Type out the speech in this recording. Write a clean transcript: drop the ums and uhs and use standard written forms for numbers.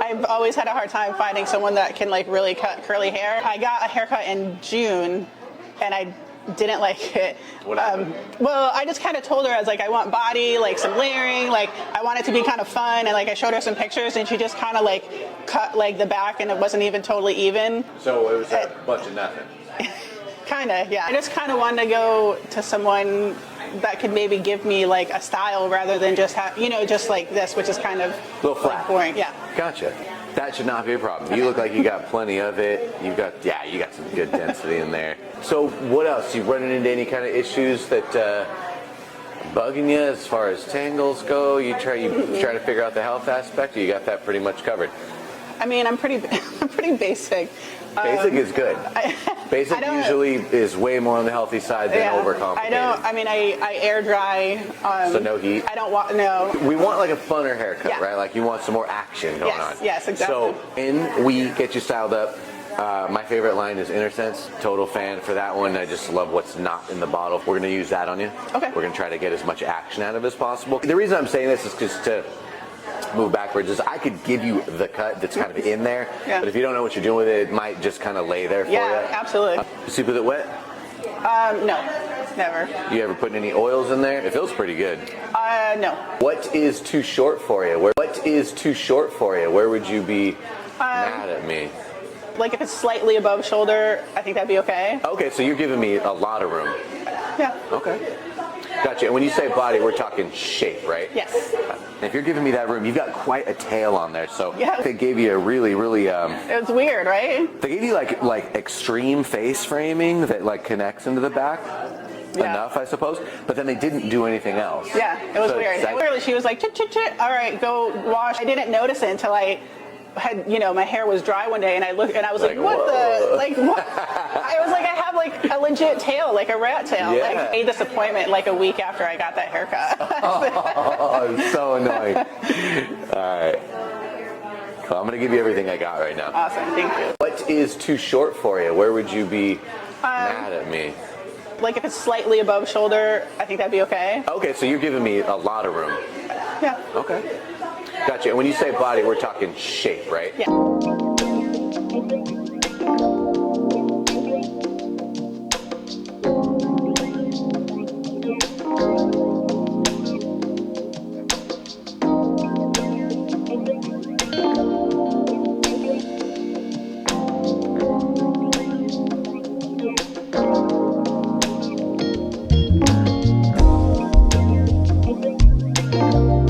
I've always had a hard time finding someone that can like really cut curly hair. I got a haircut in June and I didn't like it. What happened? Well, I just kind of told her, I was like, I want body, like some layering, like I want it to be kind of fun, and like I showed her some pictures and she just kind of like cut like the back and it wasn't even totally even. So it was a bunch of nothing. Kind of, yeah. I just kind of wanted to go to someone that could maybe give me like a style rather than just have, just like this, which is kind of A little flat. like, boring. Yeah. Gotcha. That should not be a problem. You look like you got plenty of it. You got some good density in there. So what else? You running into any kind of issues that bugging you as far as tangles go? You try to figure out the health aspect, or you got that pretty much covered? I mean, I'm pretty basic. Basic is good. Basic usually is way more on the healthy side than overcomplicated. I air dry. So no heat? I don't want, no. We want like a funner haircut, Yeah. right? Like you want some more action going on. Yes, exactly. So when we get you styled up, my favorite line is Inner Sense. Total fan for that one. I just love what's not in the bottle. We're going to use that on you. Okay. We're going to try to get as much action out of it as possible. The reason I'm saying this is just to move backwards is I could give you the cut that's kind of in there, but if you don't know what you're doing with it, it might just kind of lay there for you. Yeah, absolutely. You sleep with it wet? No, never. You ever put any oils in there? It feels pretty good. No. What is too short for you? What is too short for you? Where would you be mad at me? Like if it's slightly above shoulder, I think that'd be okay. Okay, so you're giving me a lot of room. Yeah. Okay. Gotcha. And when you say body, we're talking shape, right? Yes. If you're giving me that room, you've got quite a tail on there. So Yeah. they gave you a really It's weird, right? they gave you like extreme face framing that like connects into the back. Yeah. Enough, I suppose. But then they didn't do anything else. Yeah, it was So weird. it's like- Literally, she was like, chit, chit, chit. All right, go wash. I didn't notice it until I had, my hair was dry one day, and I looked, and I was like, what whoa. the, like, what? I was like, I have like a legit tail, like a rat tail. Yeah. Like, I made this appointment like a week after I got that haircut. Oh, it's so annoying. All right. Well, I'm going to give you everything I got right now. Awesome, thank you. What is too short for you? Where would you be mad at me? Like if it's slightly above shoulder, I think that'd be okay. Okay, so you're giving me a lot of room. Yeah. Okay. Gotcha. And when you say body, we're talking shape, right? Yeah.